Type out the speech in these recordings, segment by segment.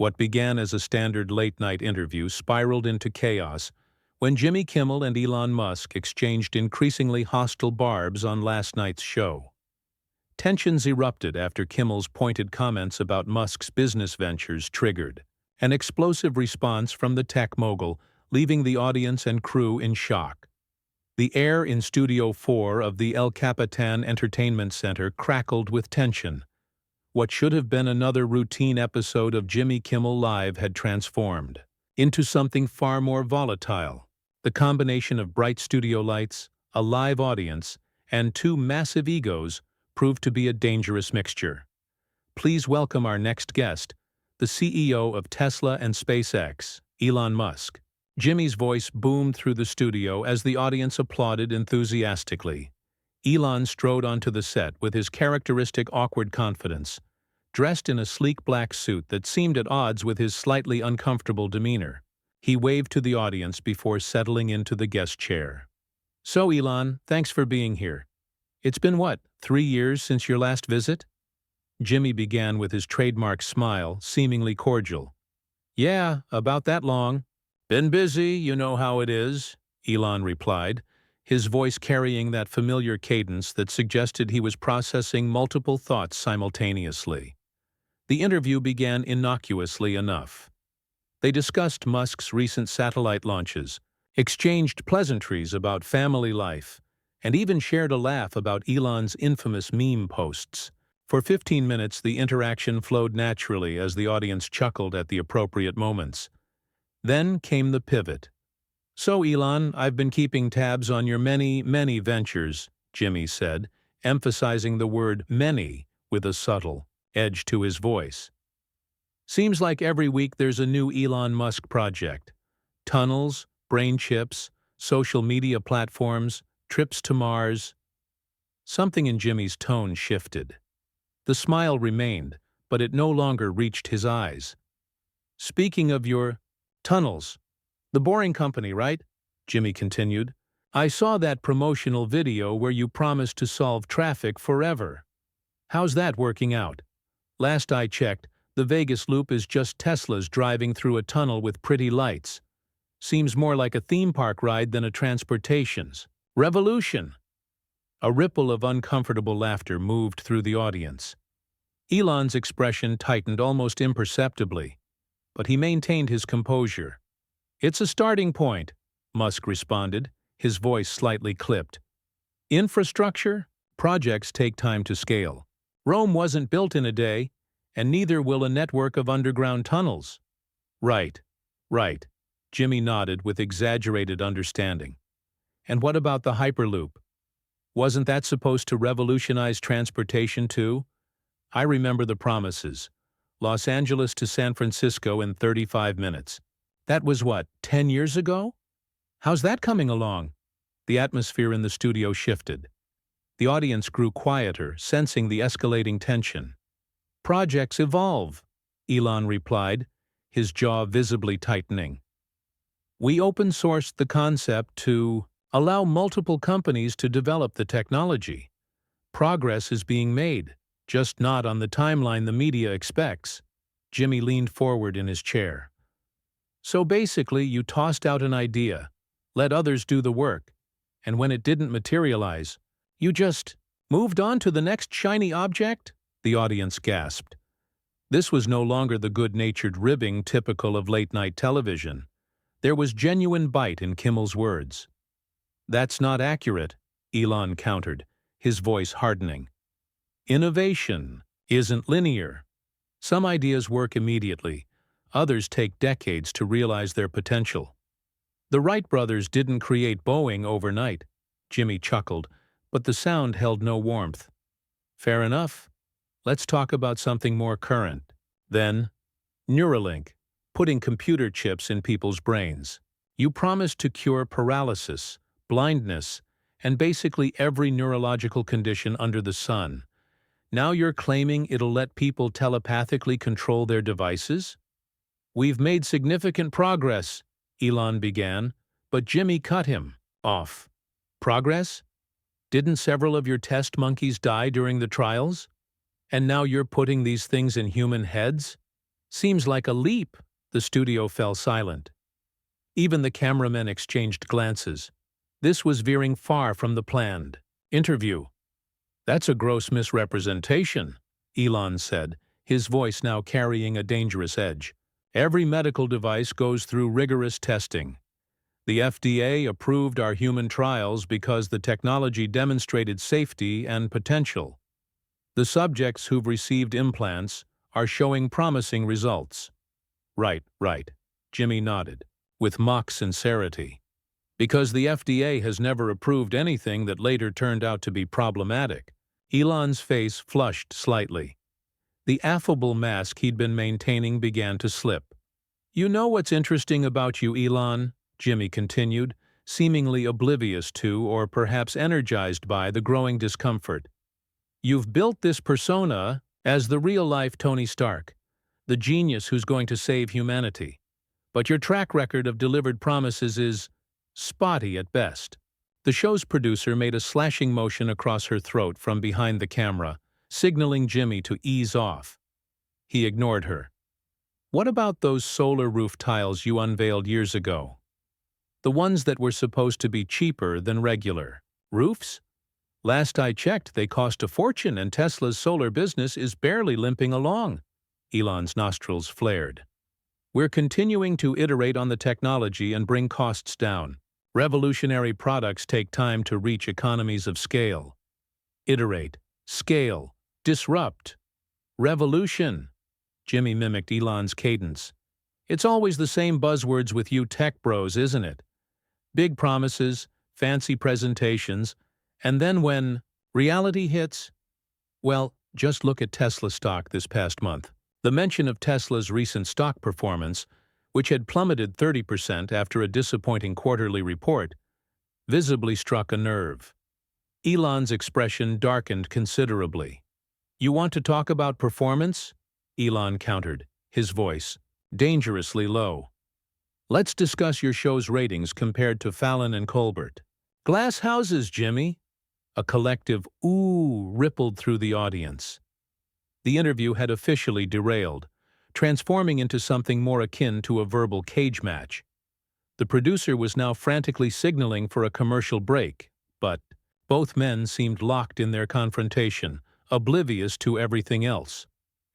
What began as a standard late-night interview spiraled into chaos when Jimmy Kimmel and Elon Musk exchanged increasingly hostile barbs on last night's show. Tensions erupted after Kimmel's pointed comments about Musk's business ventures triggered an explosive response from the tech mogul, leaving the audience and crew in shock. The air in Studio 4 of the El Capitan Entertainment Center crackled with tension. What should have been another routine episode of Jimmy Kimmel Live had transformed into something far more volatile. The combination of bright studio lights, a live audience, and two massive egos proved to be a dangerous mixture. Please welcome our next guest, the CEO of Tesla and SpaceX, Elon Musk. Jimmy's voice boomed through the studio as the audience applauded enthusiastically. Elon strode onto the set with his characteristic awkward confidence, dressed in a sleek black suit that seemed at odds with his slightly uncomfortable demeanor. He waved to the audience before settling into the guest chair. "So, Elon, thanks for being here. It's been what, 3 years since your last visit?" Jimmy began with his trademark smile, seemingly cordial. "Yeah, about that long. Been busy, you know how it is," Elon replied, his voice carrying that familiar cadence that suggested he was processing multiple thoughts simultaneously. The interview began innocuously enough. They discussed Musk's recent satellite launches, exchanged pleasantries about family life, and even shared a laugh about Elon's infamous meme posts. For 15 minutes, the interaction flowed naturally as the audience chuckled at the appropriate moments. Then came the pivot. "So, Elon, I've been keeping tabs on your many, many ventures," Jimmy said, emphasizing the word many with a subtle edge to his voice. "Seems like every week there's a new Elon Musk project. Tunnels, brain chips, social media platforms, trips to Mars." Something in Jimmy's tone shifted. The smile remained, but it no longer reached his eyes. "Speaking of your tunnels, the Boring Company, right?" Jimmy continued. "I saw that promotional video where you promised to solve traffic forever. How's that working out? Last I checked, the Vegas Loop is just Teslas driving through a tunnel with pretty lights. Seems more like a theme park ride than a transportation's revolution." A ripple of uncomfortable laughter moved through the audience. Elon's expression tightened almost imperceptibly, but he maintained his composure. "It's a starting point," Musk responded, his voice slightly clipped. "Infrastructure? Projects take time to scale. Rome wasn't built in a day, and neither will a network of underground tunnels." Right. Jimmy nodded with exaggerated understanding. "And what about the Hyperloop? Wasn't that supposed to revolutionize transportation too? I remember the promises. Los Angeles to San Francisco in 35 minutes. That was what, 10 years ago? How's that coming along?" The atmosphere in the studio shifted. The audience grew quieter, sensing the escalating tension. "Projects evolve," Elon replied, his jaw visibly tightening. "We open-sourced the concept to allow multiple companies to develop the technology. Progress is being made, just not on the timeline the media expects." Jimmy leaned forward in his chair. "So basically, you tossed out an idea, let others do the work, and when it didn't materialize, you just moved on to the next shiny object?" The audience gasped. This was no longer the good-natured ribbing typical of late-night television. There was genuine bite in Kimmel's words. "That's not accurate," Elon countered, his voice hardening. "Innovation isn't linear. Some ideas work immediately, others take decades to realize their potential. The Wright brothers didn't create Boeing overnight," Jimmy chuckled, but the sound held no warmth. "Fair enough. Let's talk about something more current. Then, Neuralink, putting computer chips in people's brains. You promised to cure paralysis, blindness, and basically every neurological condition under the sun. Now you're claiming it'll let people telepathically control their devices?" "We've made significant progress," Elon began, but Jimmy cut him off. "Progress? Didn't several of your test monkeys die during the trials? And now you're putting these things in human heads?" Seems like a leap. The studio fell silent. Even the cameramen exchanged glances. This was veering far from the planned interview. That's a gross misrepresentation, Elon said, his voice now carrying a dangerous edge. Every medical device goes through rigorous testing. The FDA approved our human trials because the technology demonstrated safety and potential. The subjects who've received implants are showing promising results. Right, Jimmy nodded, with mock sincerity. Because the FDA has never approved anything that later turned out to be problematic. Elon's face flushed slightly. The affable mask he'd been maintaining began to slip. You know what's interesting about you, Elon? Jimmy continued, seemingly oblivious to or perhaps energized by the growing discomfort. You've built this persona as the real-life Tony Stark, the genius who's going to save humanity. But your track record of delivered promises is spotty at best. The show's producer made a slashing motion across her throat from behind the camera, signaling Jimmy to ease off. He ignored her. What about those solar roof tiles you unveiled years ago? The ones that were supposed to be cheaper than regular roofs? Last I checked, they cost a fortune and Tesla's solar business is barely limping along. Elon's nostrils flared. We're continuing to iterate on the technology and bring costs down. Revolutionary products take time to reach economies of scale. Iterate, scale, disrupt. Revolution. Jimmy mimicked Elon's cadence. It's always the same buzzwords with you tech bros, isn't it? Big promises, fancy presentations, and then when reality hits, well, just look at Tesla stock this past month. The mention of Tesla's recent stock performance, which had plummeted 30% after a disappointing quarterly report, visibly struck a nerve. Elon's expression darkened considerably. You want to talk about performance? Elon countered, his voice dangerously low. Let's discuss your show's ratings compared to Fallon and Colbert. Glass houses, Jimmy. A collective ooh rippled through the audience. The interview had officially derailed, transforming into something more akin to a verbal cage match. The producer was now frantically signaling for a commercial break, but both men seemed locked in their confrontation, oblivious to everything else.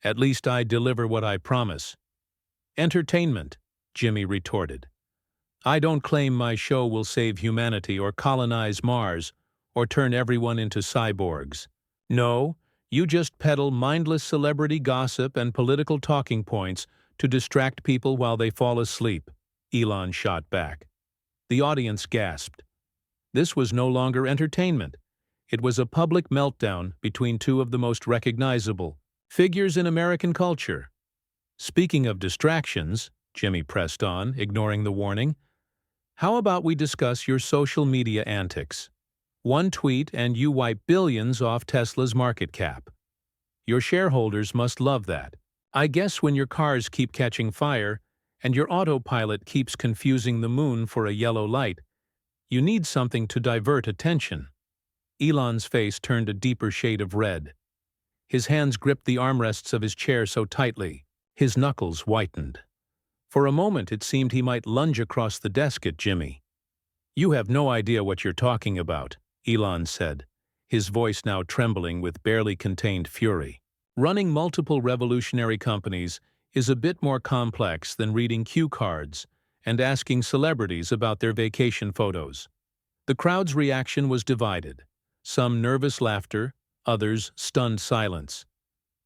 At least I deliver what I promise. Entertainment, Jimmy retorted. I don't claim my show will save humanity or colonize Mars or turn everyone into cyborgs. No, you just peddle mindless celebrity gossip and political talking points to distract people while they fall asleep, Elon shot back. The audience gasped. This was no longer entertainment. It was a public meltdown between two of the most recognizable figures in American culture. Speaking of distractions, Jimmy pressed on, ignoring the warning, how about we discuss your social media antics? One tweet and you wipe billions off Tesla's market cap. Your shareholders must love that. I guess when your cars keep catching fire and your autopilot keeps confusing the moon for a yellow light, you need something to divert attention. Elon's face turned a deeper shade of red. His hands gripped the armrests of his chair so tightly, his knuckles whitened. For a moment it seemed he might lunge across the desk at Jimmy. You have no idea what you're talking about, Elon said, his voice now trembling with barely contained fury. Running multiple revolutionary companies is a bit more complex than reading cue cards and asking celebrities about their vacation photos. The crowd's reaction was divided, some nervous laughter, others stunned silence.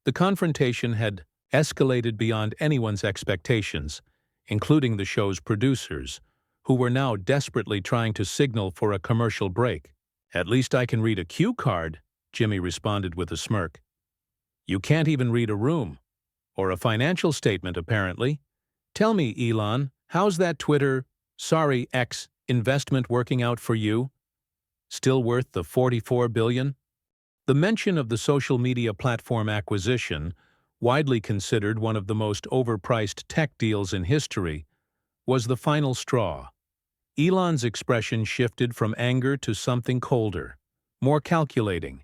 The confrontation had escalated beyond anyone's expectations, including the show's producers, who were now desperately trying to signal for a commercial break. At least I can read a cue card, Jimmy responded with a smirk. You can't even read a room. Or a financial statement, apparently. Tell me, Elon, how's that X investment working out for you? Still worth the $44 billion? The mention of the social media platform acquisition, widely considered one of the most overpriced tech deals in history, was the final straw. Elon's expression shifted from anger to something colder, more calculating.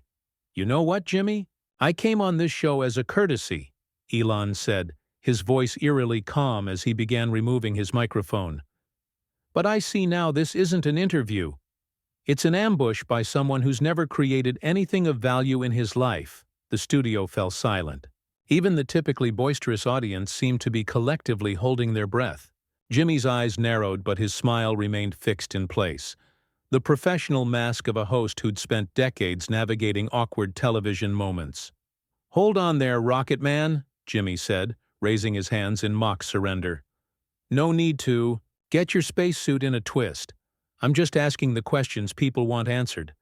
You know what, Jimmy? I came on this show as a courtesy, Elon said, his voice eerily calm as he began removing his microphone. "But I see now this isn't an interview. It's an ambush by someone who's never created anything of value in his life." The studio fell silent. Even the typically boisterous audience seemed to be collectively holding their breath. Jimmy's eyes narrowed, but his smile remained fixed in place. The professional mask of a host who'd spent decades navigating awkward television moments. "Hold on there, Rocket Man," Jimmy said, raising his hands in mock surrender. "No need to. Get your spacesuit in a twist. I'm just asking the questions people want answered.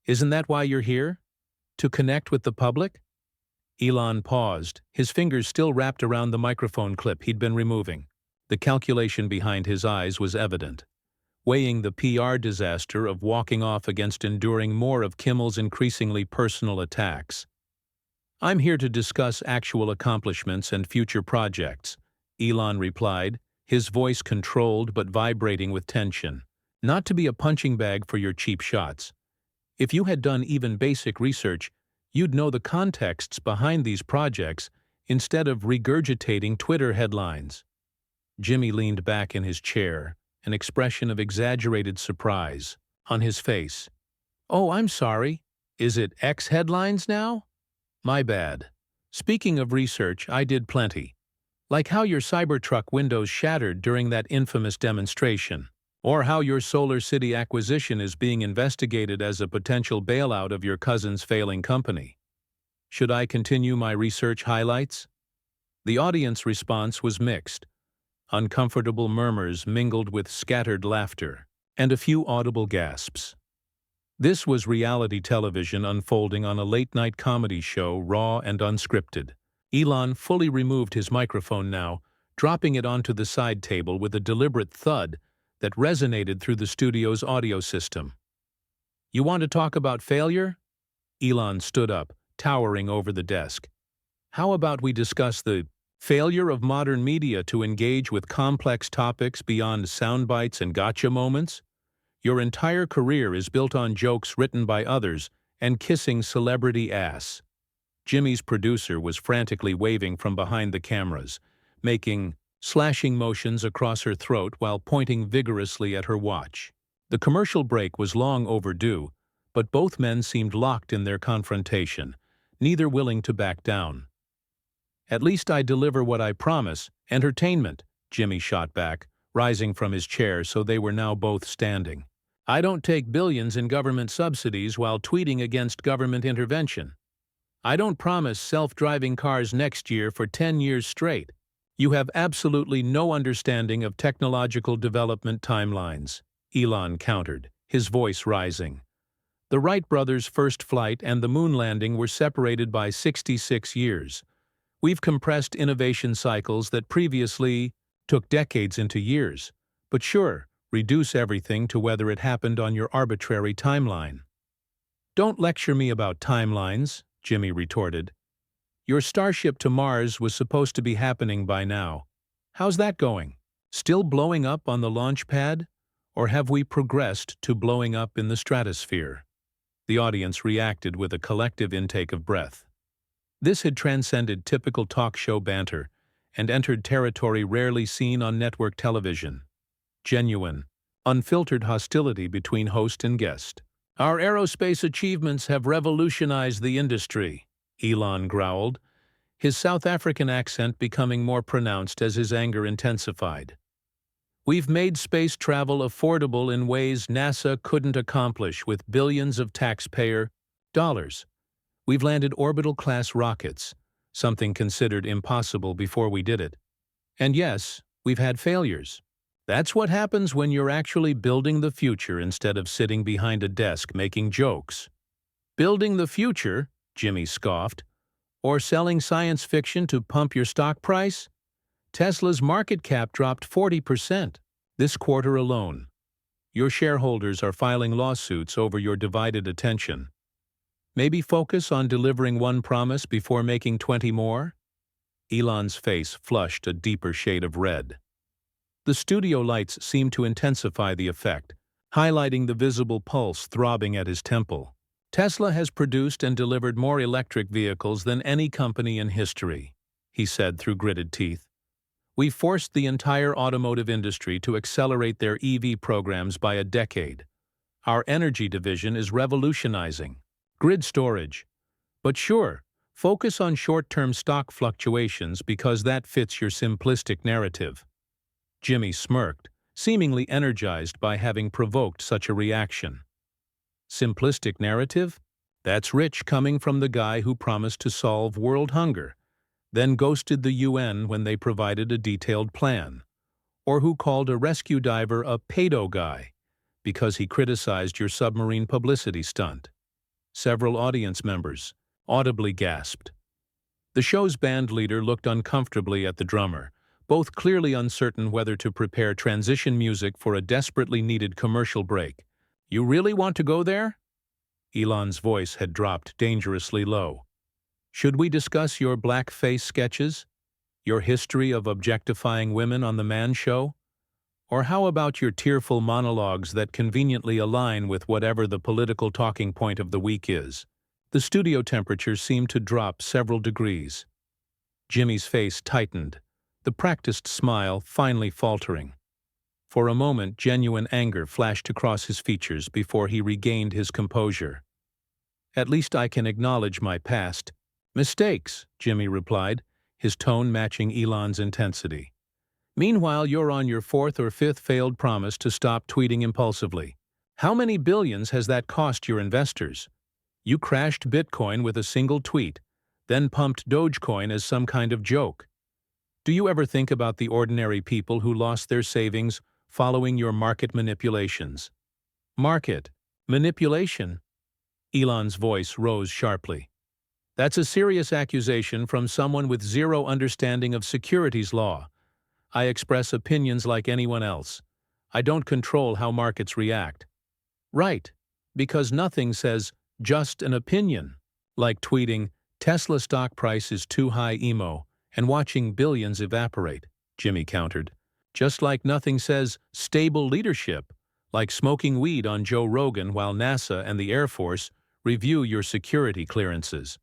Isn't that why you're here? To connect with the public?" Elon paused, his fingers still wrapped around the microphone clip he'd been removing. The calculation behind his eyes was evident, weighing the PR disaster of walking off against enduring more of Kimmel's increasingly personal attacks. "I'm here to discuss actual accomplishments and future projects," Elon replied, his voice controlled but vibrating with tension. "Not to be a punching bag for your cheap shots. If you had done even basic research, you'd know the contexts behind these projects instead of regurgitating Twitter headlines." Jimmy leaned back in his chair, an expression of exaggerated surprise on his face. "Oh, I'm sorry. Is it X headlines now? My bad. Speaking of research, I did plenty. Like how your Cybertruck windows shattered during that infamous demonstration, or how your Solar City acquisition is being investigated as a potential bailout of your cousin's failing company. Should I continue my research highlights?" The audience response was mixed. Uncomfortable murmurs mingled with scattered laughter, and a few audible gasps. This was reality television unfolding on a late-night comedy show, raw and unscripted. Elon fully removed his microphone now, dropping it onto the side table with a deliberate thud that resonated through the studio's audio system. "You want to talk about failure?" Elon stood up, towering over the desk. "How about we discuss the failure of modern media to engage with complex topics beyond soundbites and gotcha moments? Your entire career is built on jokes written by others and kissing celebrity ass." Jimmy's producer was frantically waving from behind the cameras, making slashing motions across her throat while pointing vigorously at her watch. The commercial break was long overdue, but both men seemed locked in their confrontation, neither willing to back down. "At least I deliver what I promise, entertainment," Jimmy shot back, rising from his chair so they were now both standing. "I don't take billions in government subsidies while tweeting against government intervention. I don't promise self-driving cars next year for 10 years straight. You have absolutely no understanding of technological development timelines," Elon countered, his voice rising. "The Wright brothers' first flight and the moon landing were separated by 66 years. We've compressed innovation cycles that previously took decades into years. But sure, reduce everything to whether it happened on your arbitrary timeline." "Don't lecture me about timelines," Jimmy retorted. "Your Starship to Mars was supposed to be happening by now. How's that going? Still blowing up on the launch pad? Or have we progressed to blowing up in the stratosphere?" The audience reacted with a collective intake of breath. This had transcended typical talk show banter and entered territory rarely seen on network television. Genuine, unfiltered hostility between host and guest. "Our aerospace achievements have revolutionized the industry," Elon growled, his South African accent becoming more pronounced as his anger intensified. "We've made space travel affordable in ways NASA couldn't accomplish with billions of taxpayer dollars. We've landed orbital-class rockets, something considered impossible before we did it. And yes, we've had failures. That's what happens when you're actually building the future instead of sitting behind a desk making jokes." "Building the future?" Jimmy scoffed. "Or selling science fiction to pump your stock price? Tesla's market cap dropped 40% this quarter alone. Your shareholders are filing lawsuits over your divided attention. Maybe focus on delivering one promise before making 20 more?" Elon's face flushed a deeper shade of red. The studio lights seemed to intensify the effect, highlighting the visible pulse throbbing at his temple. "Tesla has produced and delivered more electric vehicles than any company in history," he said through gritted teeth. We forced the entire automotive industry to accelerate their EV programs by a decade. Our energy division is revolutionizing grid storage. But sure, focus on short-term stock fluctuations because that fits your simplistic narrative. Jimmy smirked, seemingly energized by having provoked such a reaction. Simplistic narrative? That's rich coming from the guy who promised to solve world hunger, then ghosted the UN when they provided a detailed plan, or who called a rescue diver a pedo guy because he criticized your submarine publicity stunt. Several audience members audibly gasped. The show's band leader looked uncomfortably at the drummer, both clearly uncertain whether to prepare transition music for a desperately needed commercial break. "You really want to go there?" Elon's voice had dropped dangerously low. "Should we discuss your blackface sketches? Your history of objectifying women on The Man Show? Or how about your tearful monologues that conveniently align with whatever the political talking point of the week is?" The studio temperature seemed to drop several degrees. Jimmy's face tightened, the practiced smile finally faltering. For a moment, genuine anger flashed across his features before he regained his composure. "At least I can acknowledge my past mistakes," Jimmy replied, his tone matching Elon's intensity. "Meanwhile, you're on your fourth or fifth failed promise to stop tweeting impulsively. How many billions has that cost your investors? You crashed Bitcoin with a single tweet, then pumped Dogecoin as some kind of joke. Do you ever think about the ordinary people who lost their savings following your market manipulations?" "Market manipulation?" Elon's voice rose sharply. "That's a serious accusation from someone with zero understanding of securities law. I express opinions like anyone else. I don't control how markets react." "Right, because nothing says just an opinion, like tweeting, 'Tesla stock price is too high emo,' and watching billions evaporate," Jimmy countered. "Just like nothing says stable leadership, like smoking weed on Joe Rogan while NASA and the Air Force review your security clearances."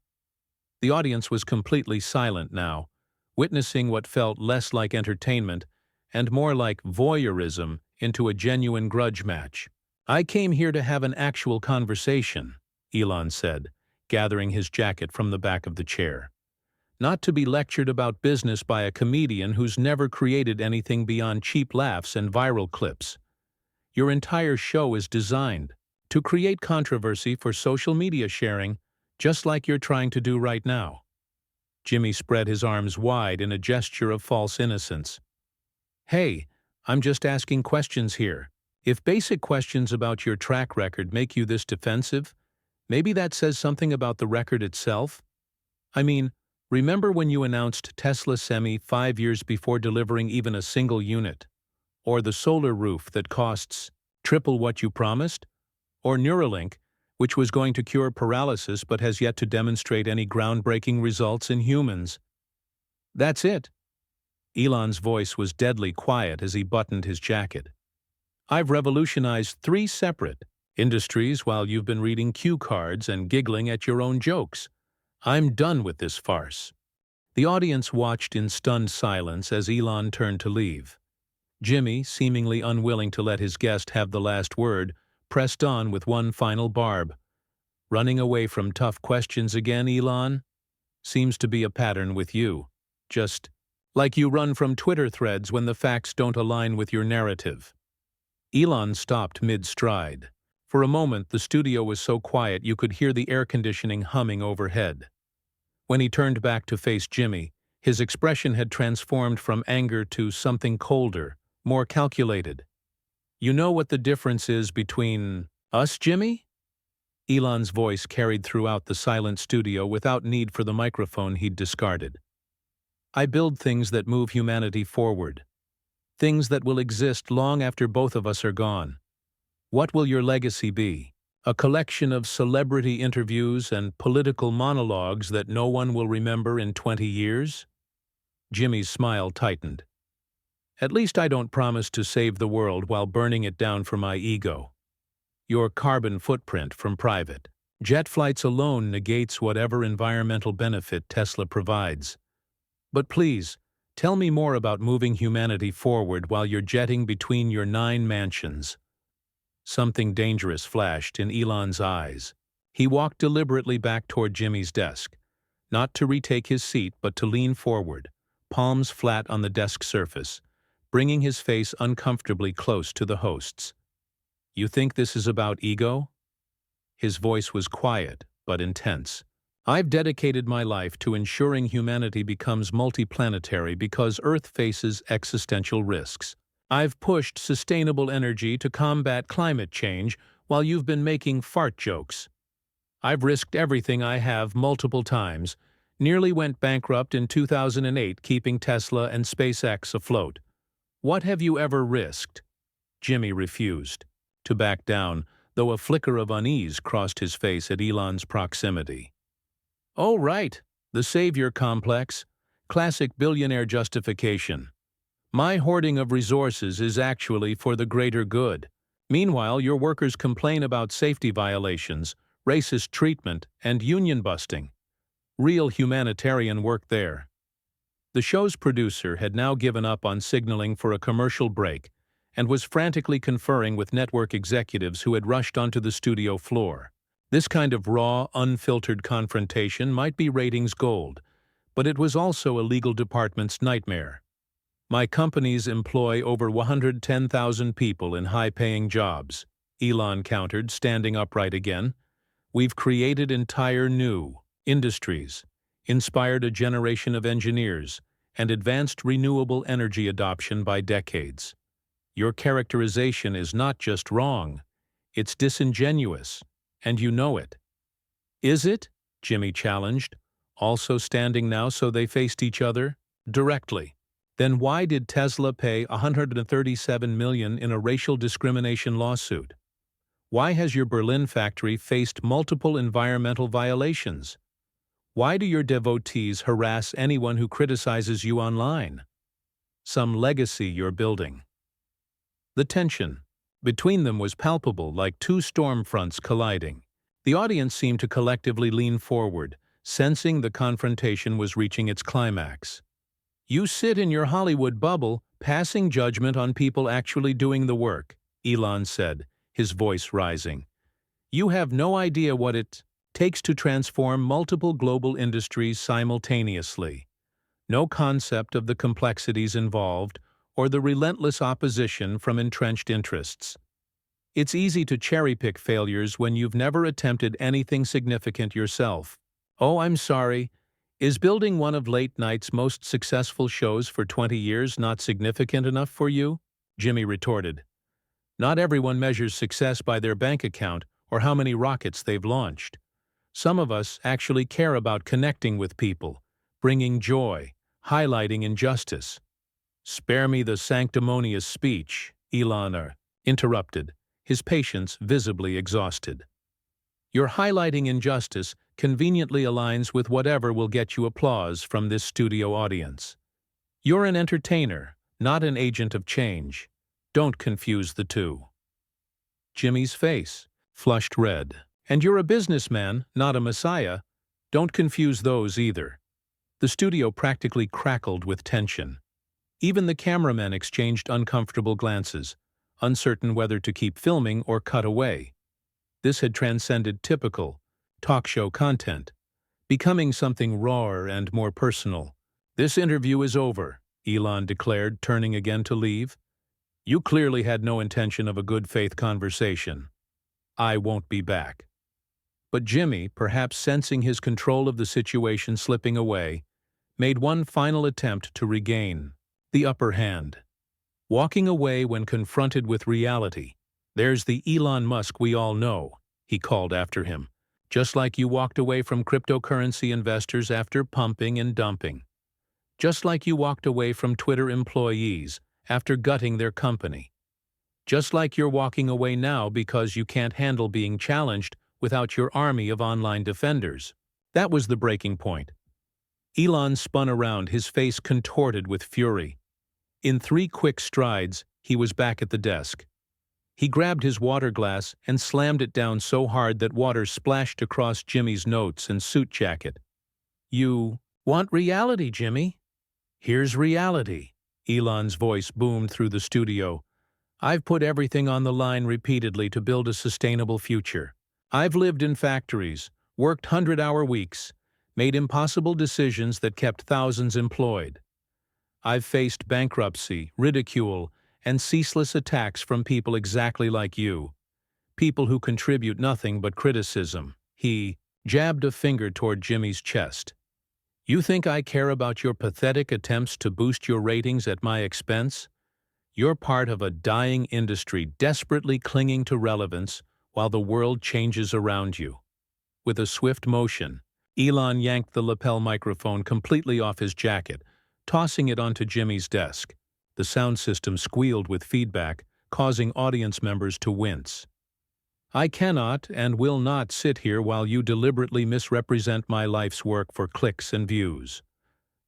The audience was completely silent now, witnessing what felt less like entertainment and more like voyeurism into a genuine grudge match. "I came here to have an actual conversation," Elon said, gathering his jacket from the back of the chair. "Not to be lectured about business by a comedian who's never created anything beyond cheap laughs and viral clips. Your entire show is designed to create controversy for social media sharing, just like you're trying to do right now." Jimmy spread his arms wide in a gesture of false innocence. "Hey, I'm just asking questions here. If basic questions about your track record make you this defensive, maybe that says something about the record itself. I mean, remember when you announced Tesla Semi 5 years before delivering even a single unit? Or the solar roof that costs triple what you promised? Or Neuralink, which was going to cure paralysis but has yet to demonstrate any groundbreaking results in humans?" "That's it." Elon's voice was deadly quiet as he buttoned his jacket. "I've revolutionized 3 separate industries while you've been reading cue cards and giggling at your own jokes. I'm done with this farce." The audience watched in stunned silence as Elon turned to leave. Jimmy, seemingly unwilling to let his guest have the last word, pressed on with one final barb. "Running away from tough questions again, Elon? Seems to be a pattern with you. Just like you run from Twitter threads when the facts don't align with your narrative." Elon stopped mid-stride. For a moment, the studio was so quiet you could hear the air conditioning humming overhead. When he turned back to face Jimmy, his expression had transformed from anger to something colder, more calculated. "You know what the difference is between us, Jimmy?" Elon's voice carried throughout the silent studio without need for the microphone he'd discarded. "I build things that move humanity forward. Things that will exist long after both of us are gone. What will your legacy be? A collection of celebrity interviews and political monologues that no one will remember in 20 years? Jimmy's smile tightened. "At least I don't promise to save the world while burning it down for my ego. Your carbon footprint from private jet flights alone negates whatever environmental benefit Tesla provides. But please, Tell me more about moving humanity forward while you're jetting between your 9 mansions. Something dangerous flashed in Elon's eyes. He walked deliberately back toward Jimmy's desk, not to retake his seat but to lean forward, palms flat on the desk surface, bringing his face uncomfortably close to the host's. You think this is about ego? His voice was quiet, but intense. I've dedicated my life to ensuring humanity becomes multiplanetary because Earth faces existential risks. I've pushed sustainable energy to combat climate change while you've been making fart jokes. I've risked everything I have multiple times, nearly went bankrupt in 2008 keeping Tesla and SpaceX afloat. What have you ever risked? Jimmy refused to back down, though a flicker of unease crossed his face at Elon's proximity. Oh, right, the savior complex. Classic billionaire justification. My hoarding of resources is actually for the greater good. Meanwhile, your workers complain about safety violations, racist treatment, and union busting. Real humanitarian work there. The show's producer had now given up on signaling for a commercial break and was frantically conferring with network executives who had rushed onto the studio floor. This kind of raw, unfiltered confrontation might be ratings gold, but it was also a legal department's nightmare. My companies employ over 110,000 people in high-paying jobs, Elon countered, standing upright again. We've created entire new industries, inspired a generation of engineers, and advanced renewable energy adoption by decades. Your characterization is not just wrong, it's disingenuous, and you know it. Is it? Jimmy challenged, also standing now so they faced each other, directly. Then why did Tesla pay $137 million in a racial discrimination lawsuit? Why has your Berlin factory faced multiple environmental violations? Why do your devotees harass anyone who criticizes you online? Some legacy you're building. The tension between them was palpable, like 2 storm fronts colliding. The audience seemed to collectively lean forward, sensing the confrontation was reaching its climax. You sit in your Hollywood bubble, passing judgment on people actually doing the work, Elon said, his voice rising. You have no idea what it takes to transform multiple global industries simultaneously. No concept of the complexities involved or the relentless opposition from entrenched interests. It's easy to cherry-pick failures when you've never attempted anything significant yourself. Oh, I'm sorry. Is building one of late night's most successful shows for 20 years not significant enough for you? Jimmy retorted. Not everyone measures success by their bank account or how many rockets they've launched. Some of us actually care about connecting with people, bringing joy, highlighting injustice. Spare me the sanctimonious speech, Elon interrupted, his patience visibly exhausted. Your highlighting injustice conveniently aligns with whatever will get you applause from this studio audience. You're an entertainer, not an agent of change. Don't confuse the two. Jimmy's face flushed red. And you're a businessman, not a messiah. Don't confuse those either. The studio practically crackled with tension. Even the cameramen exchanged uncomfortable glances, uncertain whether to keep filming or cut away. This had transcended typical talk show content, becoming something rawer and more personal. This interview is over, Elon declared, turning again to leave. You clearly had no intention of a good-faith conversation. I won't be back. But Jimmy, perhaps sensing his control of the situation slipping away, made one final attempt to regain the upper hand. Walking away when confronted with reality. There's the Elon Musk we all know, he called after him. Just like you walked away from cryptocurrency investors after pumping and dumping. Just like you walked away from Twitter employees after gutting their company. Just like you're walking away now because you can't handle being challenged without your army of online defenders. That was the breaking point. Elon spun around, his face contorted with fury. In 3 quick strides, he was back at the desk. He grabbed his water glass and slammed it down so hard that water splashed across Jimmy's notes and suit jacket. You want reality, Jimmy? Here's reality. Elon's voice boomed through the studio. I've put everything on the line repeatedly to build a sustainable future. I've lived in factories, worked 100-hour weeks, made impossible decisions that kept thousands employed. I've faced bankruptcy, ridicule, and ceaseless attacks from people exactly like you. People who contribute nothing but criticism. He jabbed a finger toward Jimmy's chest. You think I care about your pathetic attempts to boost your ratings at my expense? You're part of a dying industry desperately clinging to relevance while the world changes around you. With a swift motion, Elon yanked the lapel microphone completely off his jacket, tossing it onto Jimmy's desk. The sound system squealed with feedback, causing audience members to wince. I cannot and will not sit here while you deliberately misrepresent my life's work for clicks and views.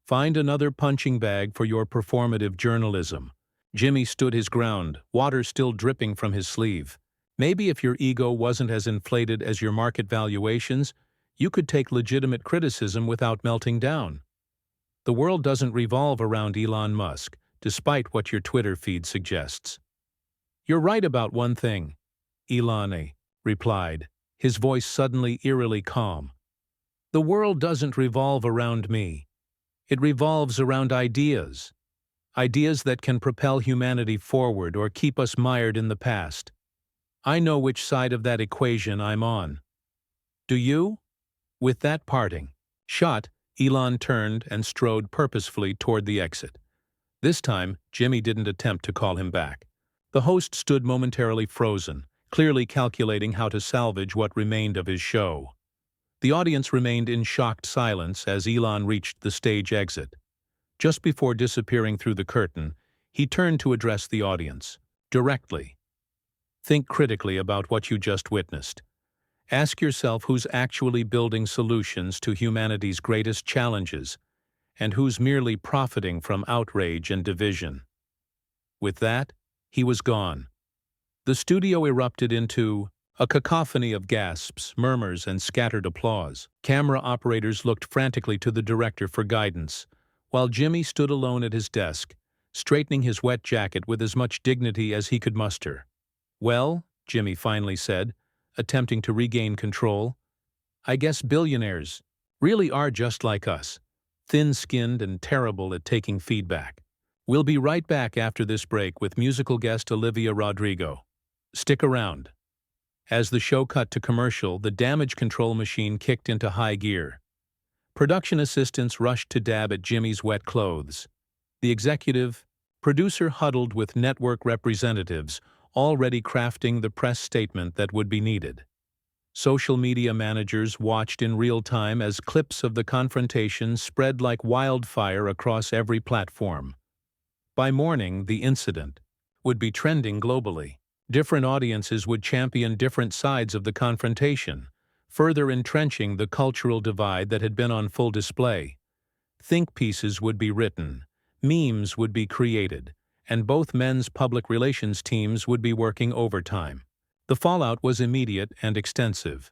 Find another punching bag for your performative journalism. Jimmy stood his ground, water still dripping from his sleeve. Maybe if your ego wasn't as inflated as your market valuations, you could take legitimate criticism without melting down. The world doesn't revolve around Elon Musk, despite what your Twitter feed suggests. You're right about one thing, Elon replied, his voice suddenly eerily calm. The world doesn't revolve around me. It revolves around ideas. Ideas that can propel humanity forward or keep us mired in the past. I know which side of that equation I'm on. Do you? With that parting shot, Elon turned and strode purposefully toward the exit. This time, Jimmy didn't attempt to call him back. The host stood momentarily frozen, clearly calculating how to salvage what remained of his show. The audience remained in shocked silence as Elon reached the stage exit. Just before disappearing through the curtain, he turned to address the audience, directly. Think critically about what you just witnessed. Ask yourself who's actually building solutions to humanity's greatest challenges, and who's merely profiting from outrage and division. With that, he was gone. The studio erupted into a cacophony of gasps, murmurs, and scattered applause. Camera operators looked frantically to the director for guidance, while Jimmy stood alone at his desk, straightening his wet jacket with as much dignity as he could muster. Well, Jimmy finally said, attempting to regain control, I guess billionaires really are just like us, thin-skinned and terrible at taking feedback. We'll be right back after this break with musical guest Olivia Rodrigo. Stick around. As the show cut to commercial, the damage control machine kicked into high gear. Production assistants rushed to dab at Jimmy's wet clothes. The executive producer huddled with network representatives, already crafting the press statement that would be needed. Social media managers watched in real time as clips of the confrontation spread like wildfire across every platform. By morning, the incident would be trending globally. Different audiences would champion different sides of the confrontation, further entrenching the cultural divide that had been on full display. Think pieces would be written, memes would be created, and both men's public relations teams would be working overtime. The fallout was immediate and extensive.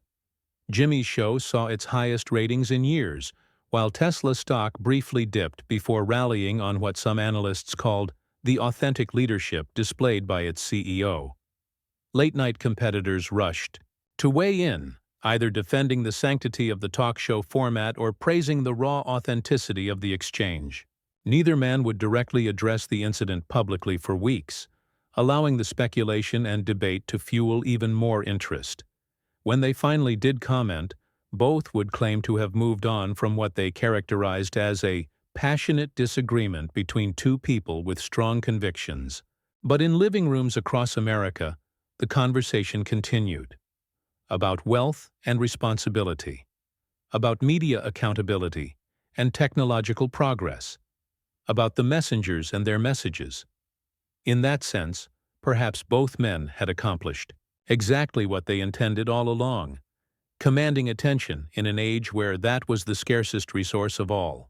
Jimmy's show saw its highest ratings in years, while Tesla stock briefly dipped before rallying on what some analysts called the authentic leadership displayed by its CEO. Late-night competitors rushed to weigh in, either defending the sanctity of the talk show format or praising the raw authenticity of the exchange. Neither man would directly address the incident publicly for weeks, allowing the speculation and debate to fuel even more interest. When they finally did comment, both would claim to have moved on from what they characterized as a passionate disagreement between two people with strong convictions. But in living rooms across America, the conversation continued. About wealth and responsibility. About media accountability and technological progress. About the messengers and their messages. In that sense, perhaps both men had accomplished exactly what they intended all along, commanding attention in an age where that was the scarcest resource of all.